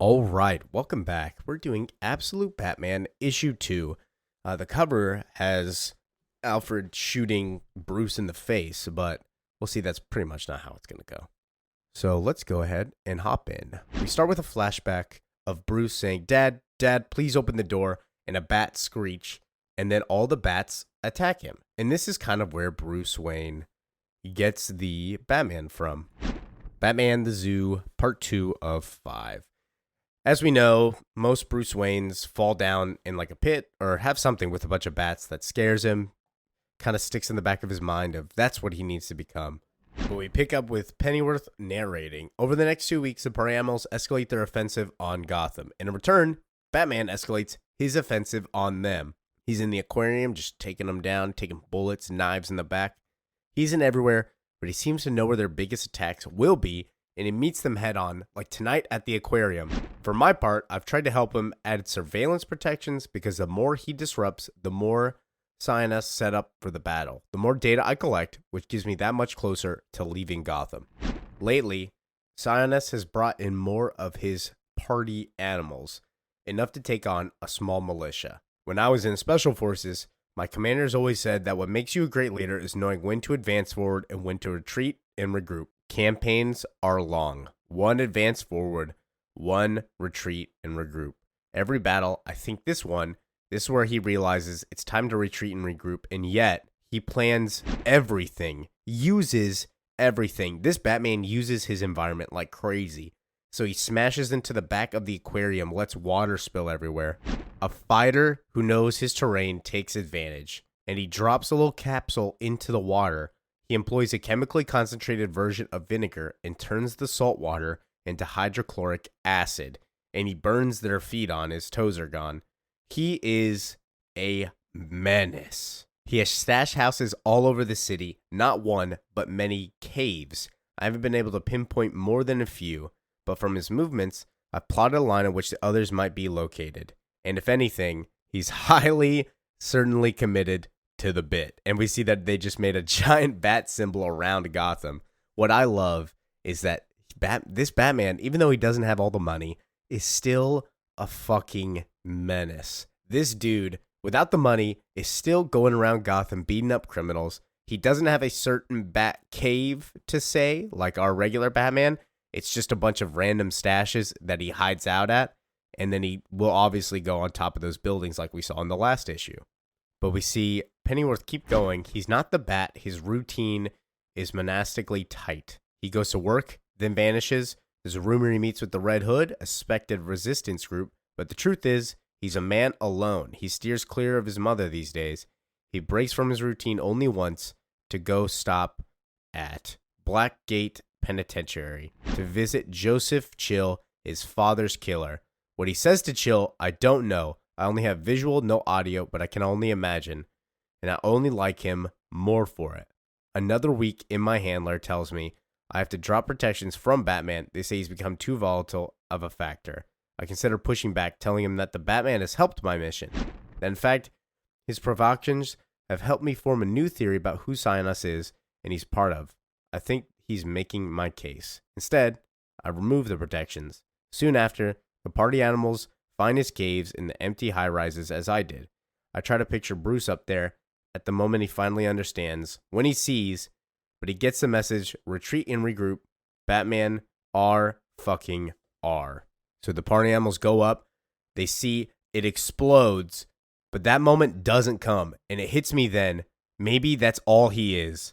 All right, welcome back. We're doing Absolute Batman issue 2. The cover has Alfred shooting Bruce in the face, but we'll see that's pretty much not how it's going to go. So let's go ahead and hop in. We start with a flashback of Bruce saying, Dad, please open the door, and a bat screech, and then all the bats attack him. And this is kind of where Bruce Wayne gets the Batman from. Batman the Zoo, part 2 of 5. As we know, most Bruce Waynes fall down in like a pit or have something with a bunch of bats that scares him, kind of sticks in the back of his mind of that's what he needs to become. But we pick up with Pennyworth narrating. Over the next 2 weeks, the party animals escalate their offensive on Gotham. And in return, Batman escalates his offensive on them. He's in the aquarium, just taking them down, taking bullets, knives in the back. He's in everywhere, but he seems to know where their biggest attacks will be, and he meets them head on, like tonight at the aquarium. For my part, I've tried to help him add surveillance protections because the more he disrupts, the more Cyanus set up for the battle. The more data I collect, which gives me that much closer to leaving Gotham. Lately, Cyanus has brought in more of his party animals, enough to take on a small militia. When I was in Special Forces, my commanders always said that what makes you a great leader is knowing when to advance forward and when to retreat and regroup. Campaigns are long. One advance forward, one retreat and regroup. Every battle, I think this is where he realizes it's time to retreat and regroup, and yet he plans everything, uses everything. This Batman uses his environment like crazy. So he smashes into the back of the aquarium, lets water spill everywhere. A fighter who knows his terrain takes advantage, and he drops a little capsule into the water. He employs a chemically concentrated version of vinegar and turns the salt water into hydrochloric acid, and he burns their feet on. His toes are gone. He is a menace. He has stash houses all over the city, not one, but many caves. I haven't been able to pinpoint more than a few, but from his movements, I've plotted a line in which the others might be located. And if anything, he's highly, certainly committed to the bit. And we see that they just made a giant bat symbol around Gotham. What I love is that this Batman, even though he doesn't have all the money, is still a fucking menace. This dude, without the money, is still going around Gotham beating up criminals. He doesn't have a certain bat cave to say, like our regular Batman. It's just a bunch of random stashes that he hides out at. And then he will obviously go on top of those buildings like we saw in the last issue. But we see Pennyworth keep going. He's not the bat. His routine is monastically tight. He goes to work, then vanishes. There's a rumor he meets with the Red Hood, a suspected resistance group. But the truth is, he's a man alone. He steers clear of his mother these days. He breaks from his routine only once to go stop at Blackgate Penitentiary to visit Joseph Chill, his father's killer. What he says to Chill, I don't know. I only have visual, no audio, but I can only imagine. And I only like him more for it. Another week in my handler tells me I have to drop protections from Batman. They say he's become too volatile of a factor. I consider pushing back, telling him that the Batman has helped my mission. That in fact, his provocations have helped me form a new theory about who Cyanus is and he's part of. I think he's making my case. Instead, I remove the protections. Soon after, the party animals find his caves in the empty high-rises as I did. I try to picture Bruce up there at the moment he finally understands, when he sees, but he gets the message, retreat and regroup, Batman fucking R. So the party animals go up, they see it explodes, but that moment doesn't come, and it hits me then, maybe that's all he is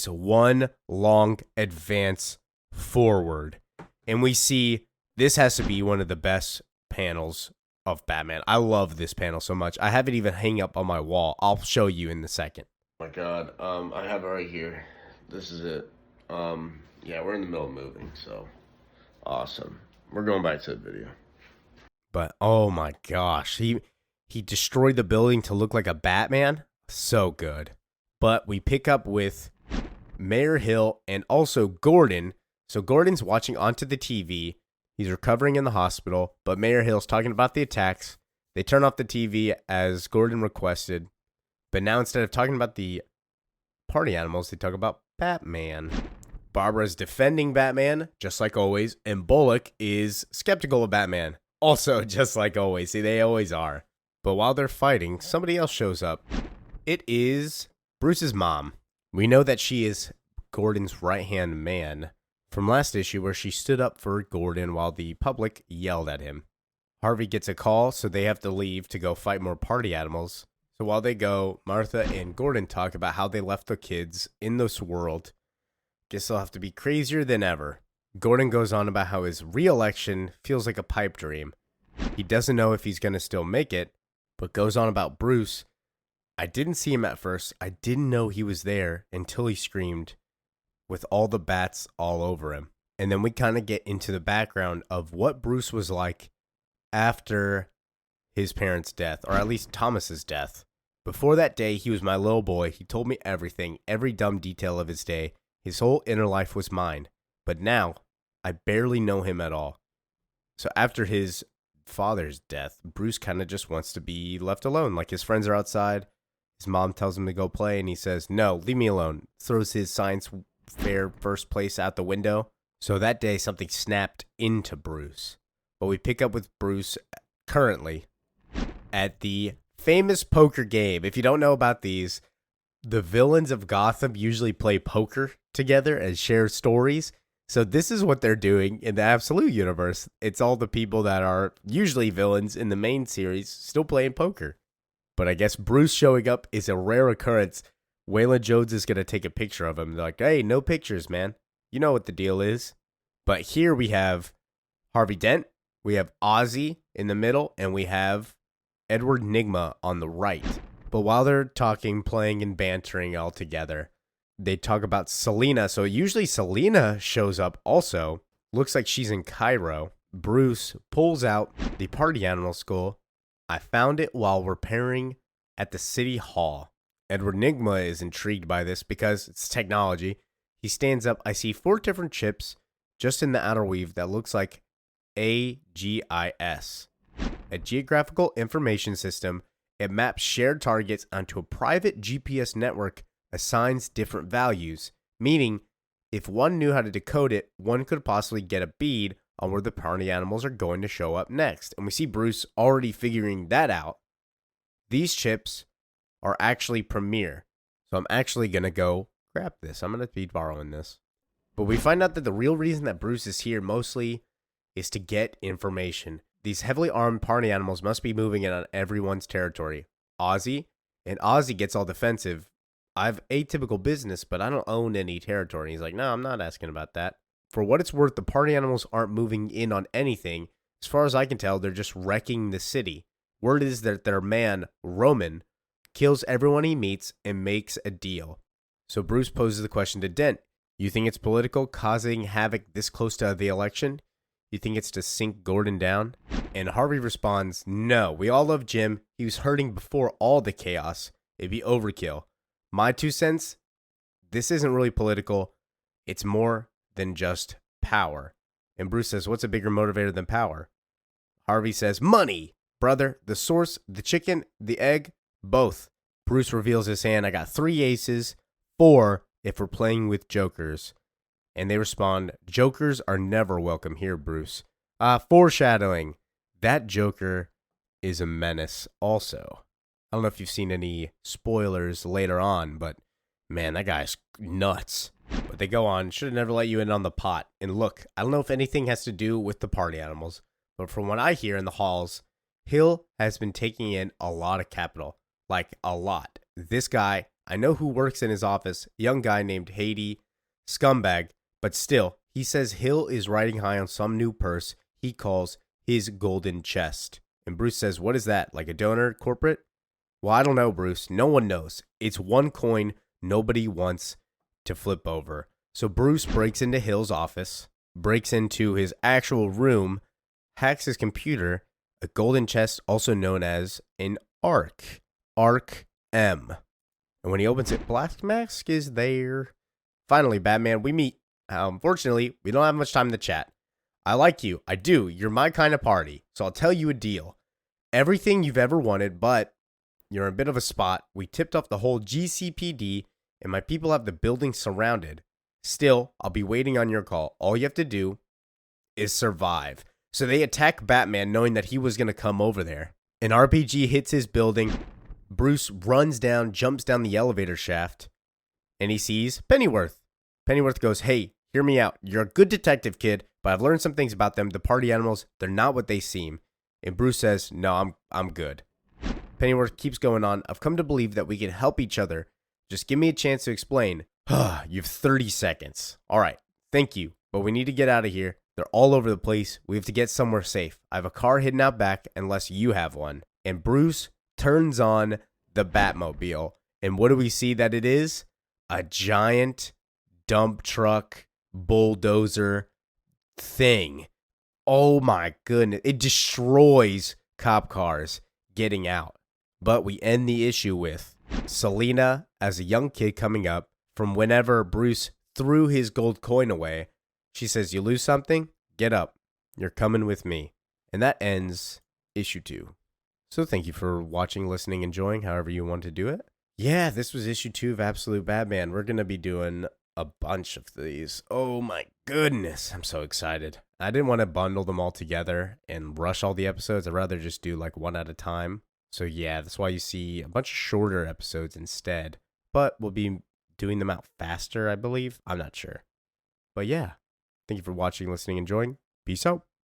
one long advance forward. And we see this has to be one of the best panels of Batman. I love this panel so much. I have it even hanging up on my wall. I'll show you in a second. Oh my god, I have it right here. This is it. Yeah, we're in the middle of moving, so awesome. We're going back to the video. But oh my gosh, he destroyed the building to look like a Batman. So good. But we pick up with Mayor Hill and also Gordon. So Gordon's watching onto the TV. He's recovering in the hospital, but Mayor Hill's talking about the attacks. They turn off the TV as Gordon requested. But now instead of talking about the party animals, they talk about Batman. Barbara's defending Batman, just like always, and Bullock is skeptical of Batman, also just like always. See, they always are. But while they're fighting, somebody else shows up. It is Bruce's mom. We know that she is Gordon's right-hand man from last issue where she stood up for Gordon while the public yelled at him. Harvey gets a call, so they have to leave to go fight more party animals. So while they go, Martha and Gordon talk about how they left the kids in this world. Guess they'll have to be crazier than ever. Gordon goes on about how his re-election feels like a pipe dream. He doesn't know if he's going to still make it, but goes on about Bruce. I didn't see him at first. I didn't know he was there until he screamed with all the bats all over him. And then we kind of get into the background of what Bruce was like after his parents' death, or at least Thomas's death. Before that day, he was my little boy. He told me everything, every dumb detail of his day. His whole inner life was mine. But now, I barely know him at all. So after his father's death, Bruce kind of just wants to be left alone. Like his friends are outside. His mom tells him to go play, and he says, no, leave me alone. Throws his science fair first place out the window. So that day, something snapped into Bruce. But we pick up with Bruce currently at the famous poker game. If you don't know about these, the villains of Gotham usually play poker together and share stories. So this is what they're doing in the Absolute universe. It's all the people that are usually villains in the main series still playing poker. But I guess Bruce showing up is a rare occurrence. Waylon Jones is going to take a picture of him. They're like, hey, no pictures, man. You know what the deal is. But here we have Harvey Dent. We have Ozzy in the middle. And we have Edward Nygma on the right. But while they're talking, playing, and bantering all together, they talk about Selena. So usually Selena shows up also. Looks like she's in Cairo. Bruce pulls out the party animal skull. I found it while repairing at the city hall. Edward Nygma is intrigued by this because it's technology. He stands up. I see 4 different chips just in the outer weave that looks like AGIS, a geographical information system. It maps shared targets onto a private GPS network, assigns different values, meaning if one knew how to decode it, one could possibly get a bead on where the party animals are going to show up next. And we see Bruce already figuring that out. These chips are actually Premier. So I'm actually going to go grab this. I'm going to be borrowing this. But we find out that the real reason that Bruce is here mostly is to get information. These heavily armed party animals must be moving in on everyone's territory. Ozzy gets all defensive. I've atypical business, but I don't own any territory. He's like, no, I'm not asking about that. For what it's worth, the party animals aren't moving in on anything. As far as I can tell, they're just wrecking the city. Word is that their man, Roman, kills everyone he meets and makes a deal. So Bruce poses the question to Dent. You think it's political, causing havoc this close to the election? You think it's to sink Gordon down? And Harvey responds, no, we all love Jim. He was hurting before all the chaos. It'd be overkill. My 2 cents, this isn't really political. It's more than just power. And Bruce says, what's a bigger motivator than power? Harvey says, money, brother, the source, the chicken, the egg, both. Bruce reveals his hand. I got 3 aces, 4 if we're playing with jokers. And they respond, jokers are never welcome here, Bruce. Foreshadowing. That joker is a menace also. I don't know if you've seen any spoilers later on, but man, that guy's nuts. But they go on, should have never let you in on the pot. And look, I don't know if anything has to do with the party animals, but from what I hear in the halls, Hill has been taking in a lot of capital. Like, a lot. This guy, I know who works in his office, young guy named Haiti, scumbag, but still, he says Hill is riding high on some new purse he calls his golden chest. And Bruce says, what is that, like a donor corporate? Well, I don't know, Bruce. No one knows. It's one coin nobody wants to flip over. So Bruce breaks into Hill's office, breaks into his actual room, hacks his computer, a golden chest also known as an Arc. Arc M. And when he opens it, Black Mask is there. Finally, Batman, we meet. Unfortunately, we don't have much time to chat. I like you. I do. You're my kind of party. So I'll tell you a deal. Everything you've ever wanted, but you're in a bit of a spot. We tipped off the whole GCPD, and my people have the building surrounded. Still, I'll be waiting on your call. All you have to do is survive. So they attack Batman knowing that he was going to come over there. An RPG hits his building. Bruce runs down, jumps down the elevator shaft, and he sees Pennyworth. Pennyworth goes, hey, hear me out. You're a good detective, kid, but I've learned some things about them. The party animals, they're not what they seem. And Bruce says, no, I'm good. Pennyworth keeps going on. I've come to believe that we can help each other. Just give me a chance to explain. You have 30 seconds. All right, thank you, but we need to get out of here. They're all over the place. We have to get somewhere safe. I have a car hidden out back unless you have one. And Bruce turns on the Batmobile. And what do we see that it is? A giant dump truck, bulldozer thing. Oh my goodness. It destroys cop cars getting out. But we end the issue with Selina as a young kid coming up from whenever Bruce threw his gold coin away. She says, you lose something? Get up. You're coming with me. And that ends issue 2. So thank you for watching, listening, enjoying, however you want to do it. Yeah, this was issue 2 of Absolute Batman. We're going to be doing a bunch of these. Oh my goodness. I'm so excited. I didn't want to bundle them all together and rush all the episodes. I'd rather just do like one at a time. So yeah, that's why you see a bunch of shorter episodes instead. But we'll be doing them out faster, I believe. I'm not sure. But yeah, thank you for watching, listening, enjoying. Peace out.